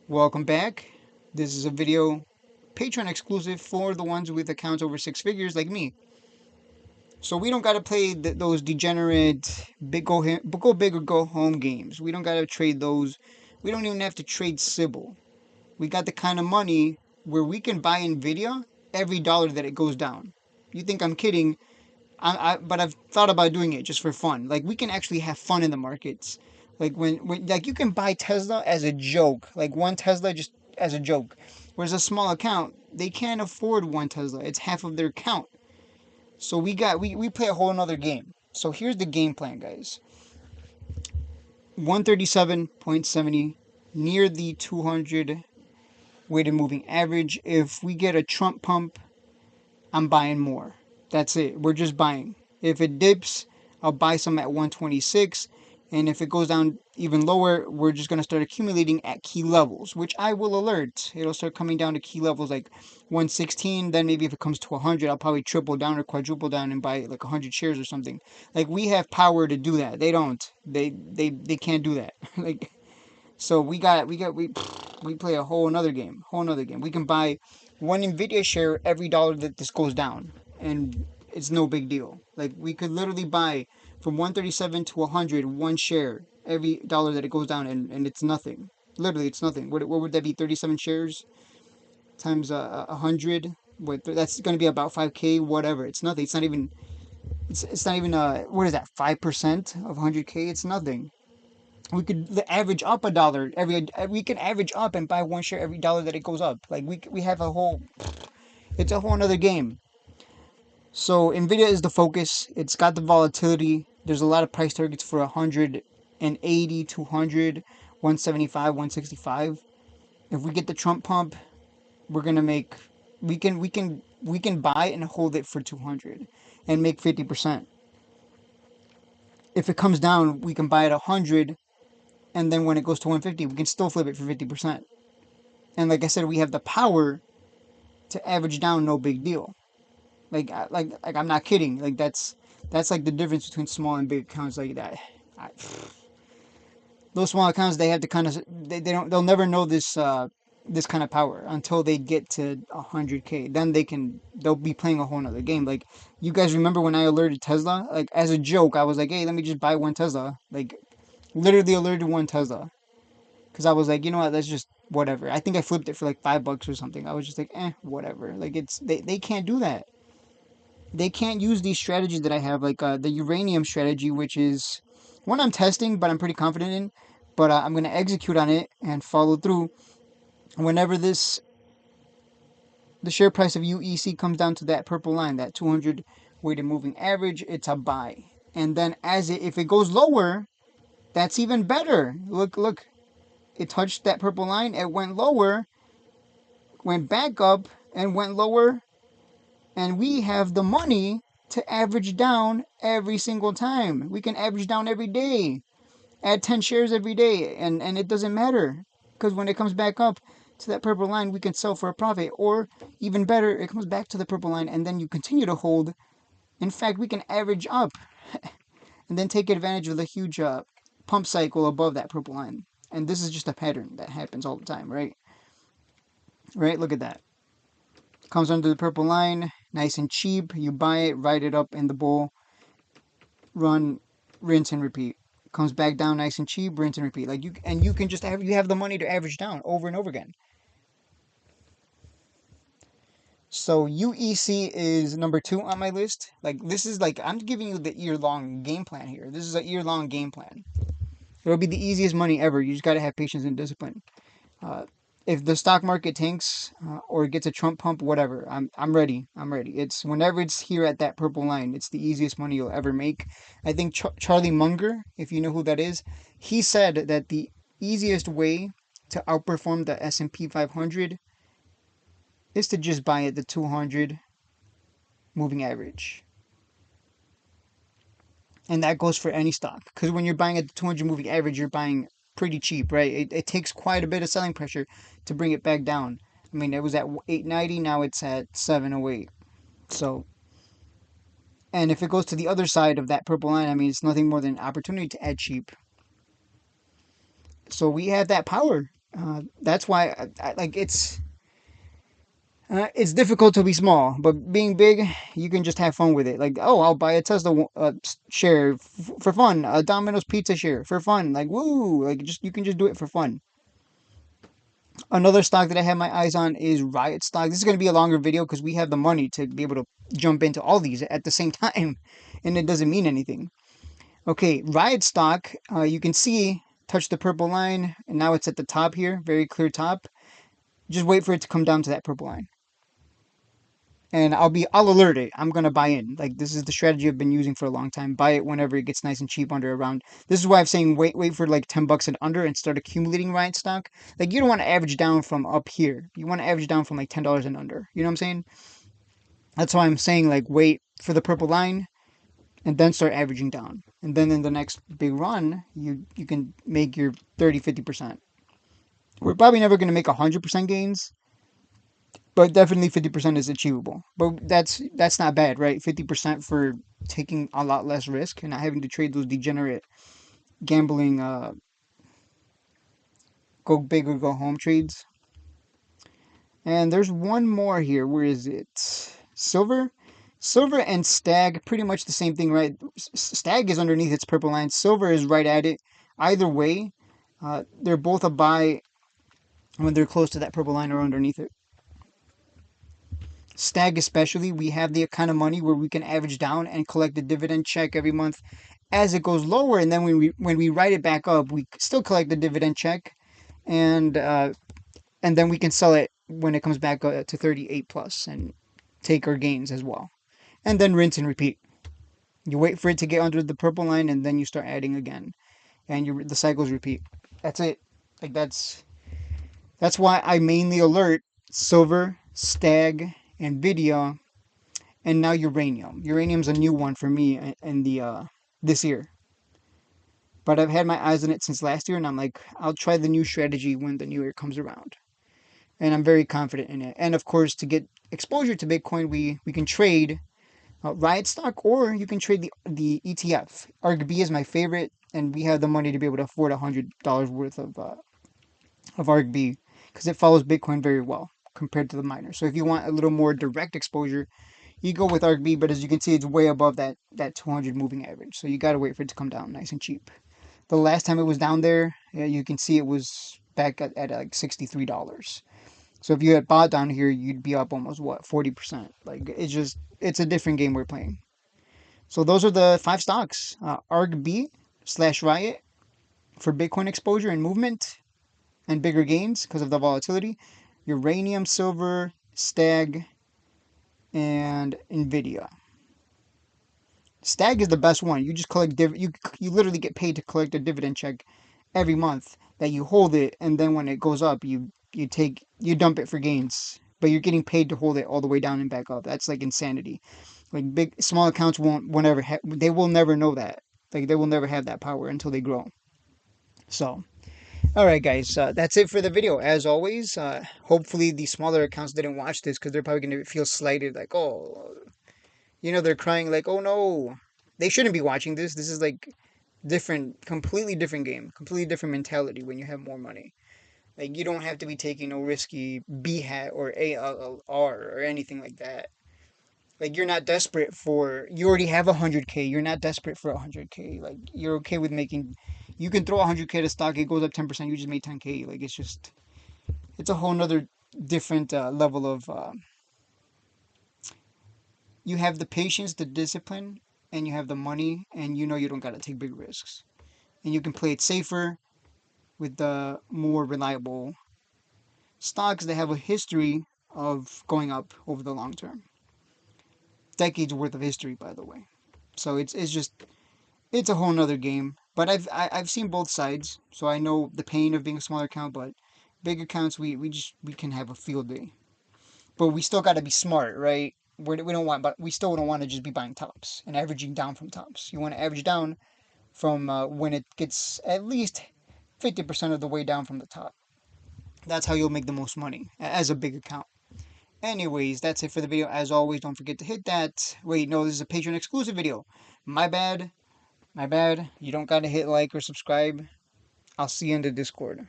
Welcome back. This is a video Patreon exclusive for the ones with accounts over six figures like me. So we don't gotta play those degenerate go big or go home games. We don't gotta trade those. We don't even have to trade Sybil. We got the kind of money where we can buy Nvda every dollar that it goes down. You think I'm kidding? But I've thought about doing it just for fun. Like we can actually have fun in the markets. Like when like you can buy Tesla as a joke. Like one Tesla just as a joke. Whereas a small account, they can't afford one Tesla. It's half of their account. So we play a whole another game. So here's the game plan, guys. 137.70 near the 200 weighted moving average. If we get a Trump pump, I'm buying more. That's it. We're just buying. If it dips, I'll buy some at 126. And if it goes down even lower, we're just going to start accumulating at key levels, which I will alert. It'll start coming down to key levels like 116. Then maybe if it comes to 100, I'll probably triple down or quadruple down and buy like 100 shares or something. Like we have power to do that. They don't. They can't do that. Like so we play a whole another game. Whole another game. We can buy one Nvidia share every dollar that this goes down, and it's no big deal. Like we could literally buy from 137 to 100 one share every dollar that it goes down, and it's nothing. Literally, it's nothing. What would that be? 37 shares times 100. What that's going to be about 5K. Whatever. It's nothing. It's not even. It's not even. What is that? 5% of 100K. It's nothing. We could average up a dollar every. We can average up and buy one share every dollar that it goes up. Like we have a whole. It's a whole another game. So Nvidia is the focus. It's got the volatility. There's a lot of price targets for 180, 200, 175, 165. If we get the Trump pump, we're gonna make. We can buy and hold it for 200 and make 50%. If it comes down, we can buy it 100, and then when it goes to 150, we can still flip it for 50%. And like I said, we have the power to average down, no big deal. Like I'm not kidding. Like that's like the difference between small and big accounts like that. I, those small accounts, they have to kind of they'll never know this kind of power until they get to 100K. Then they'll be playing a whole nother game. Like you guys remember when I alerted Tesla? Like as a joke, I was like, hey, let me just buy one Tesla. Like literally alerted one Tesla because I was like, you know what, let's just whatever. I think I flipped it for like $5 or something. I was just like, whatever. Like they can't do that. They can't use these strategies that I have, like the uranium strategy, which is one I'm testing, but I'm pretty confident in. But I'm going to execute on it and follow through. Whenever the share price of UEC comes down to that purple line, that 200 weighted moving average, it's a buy. And then if it goes lower, that's even better. Look, it touched that purple line, it went lower, went back up, and went lower, and we have the money to average down every single time. We can average down every day, add 10 shares every day, and it doesn't matter because when it comes back up to that purple line, we can sell for a profit. Or even better, it comes back to the purple line and then you continue to hold. In fact, we can average up and then take advantage of the huge pump cycle above that purple line. And this is just a pattern that happens all the time, right? Right? Look at that. Comes under the purple line, nice and cheap. You buy it, write it up in the bull, run, rinse and repeat. Comes back down nice and cheap, rinse and repeat. Like you can just you have the money to average down over and over again. So UEC is number 2 on my list. Like this is like I'm giving you the year-long game plan here. This is a year-long game plan. It'll be the easiest money ever. You just got to have patience and discipline. Uh, if the stock market tanks or gets a Trump pump, whatever, I'm ready. I'm ready. It's whenever it's here at that purple line, it's the easiest money you'll ever make. I think Charlie Munger, if you know who that is, he said that the easiest way to outperform the S&P 500 is to just buy at the 200 moving average. And that goes for any stock. Because when you're buying at the 200 moving average, you're buying pretty cheap, right? It takes quite a bit of selling pressure to bring it back down. I mean, it was at 890, now it's at 708. So, and if it goes to the other side of that purple line, I mean, it's nothing more than an opportunity to add cheap. So we have that power. That's why like it's difficult to be small, but being big, you can just have fun with it. Like, oh, I'll buy a Tesla share for fun, a Domino's pizza share for fun. Like, woo! Like, just you can just do it for fun. Another stock that I have my eyes on is Riot stock. This is going to be a longer video because we have the money to be able to jump into all these at the same time, and it doesn't mean anything. Okay, Riot stock, you can see, touch the purple line, and now it's at the top here, very clear top. Just wait for it to come down to that purple line. And I'll alert it. I'm gonna buy in. Like this is the strategy I've been using for a long time. Buy it whenever it gets nice and cheap under around. This is why I'm saying wait for like $10 and under and start accumulating Riot stock. Like you don't want to average down from up here. You want to average down from like $10 and under. You know what I'm saying? That's why I'm saying like wait for the purple line and then start averaging down. And then in the next big run, you can make your 30-50%. We're probably never gonna make 100% gains, but definitely 50% is achievable. But that's not bad, right? 50% for taking a lot less risk and not having to trade those degenerate gambling go big or go home trades. And there's one more here. Where is it? Silver? Silver and Stag, pretty much the same thing, right? Stag is underneath its purple line. Silver is right at it. Either way, they're both a buy when they're close to that purple line or underneath it. Stag especially, we have the kind of money where we can average down and collect a dividend check every month as it goes lower, and then when we write it back up, we still collect the dividend check, and and then we can sell it when it comes back to 38 plus and take our gains as well, and then rinse and repeat. You wait for it to get under the purple line, and then you start adding again, and the cycles repeat. That's it. Like that's why I mainly alert silver, Stag, Nvda, and now uranium. Uranium's a new one for me in the this year. But I've had my eyes on it since last year, and I'm like, I'll try the new strategy when the new year comes around. And I'm very confident in it. And of course, to get exposure to Bitcoin, we can trade Riot stock, or you can trade the ETF. ARGB is my favorite, and we have the money to be able to afford $100 worth of ARGB because it follows Bitcoin very well compared to the miner. So if you want a little more direct exposure, you go with ARGB, but as you can see, it's way above that 200 moving average. So you got to wait for it to come down nice and cheap. The last time it was down there, you can see it was back at like $63. So if you had bought down here, you'd be up almost what 40%. Like it's a different game we're playing. So those are the 5 stocks: ARGB/Riot for Bitcoin exposure and movement and bigger gains because of the volatility. Uranium, silver, Stag, and Nvidia. Stag is the best one. You just collect you literally get paid to collect a dividend check every month that you hold it, and then when it goes up, you dump it for gains. But you're getting paid to hold it all the way down and back up. That's like insanity. Like small accounts won't ever they will never know that. Like they will never have that power until they grow. So, all right, guys, that's it for the video. As always, hopefully the smaller accounts didn't watch this because they're probably gonna feel slighted. Like, oh, they're crying like, oh no, they shouldn't be watching this. This is like different, completely different game, completely different mentality when you have more money. Like you don't have to be taking no risky B hat or ALR or anything like that. Like you're not desperate for. You already have 100K. You're not desperate for 100K. Like you're okay with making. You can throw 100K to stock. It goes up 10%. You just made 10K. Like it's a whole nother different level of. You have the patience, the discipline, and you have the money, and you don't gotta take big risks, and you can play it safer with the more reliable stocks that have a history of going up over the long term. Decades worth of history, by the way. So it's a whole nother game. But I've seen both sides, so I know the pain of being a smaller account. But big accounts, we can have a field day. But we still got to be smart, right? We don't want, but we still don't want to just be buying tops and averaging down from tops. You want to average down from when it gets at least 50% of the way down from the top. That's how you'll make the most money as a big account. Anyways, that's it for the video. As always, don't forget to hit that. Wait, no, this is a Patreon exclusive video. My bad. My bad. You don't gotta hit like or subscribe. I'll see you in the Discord.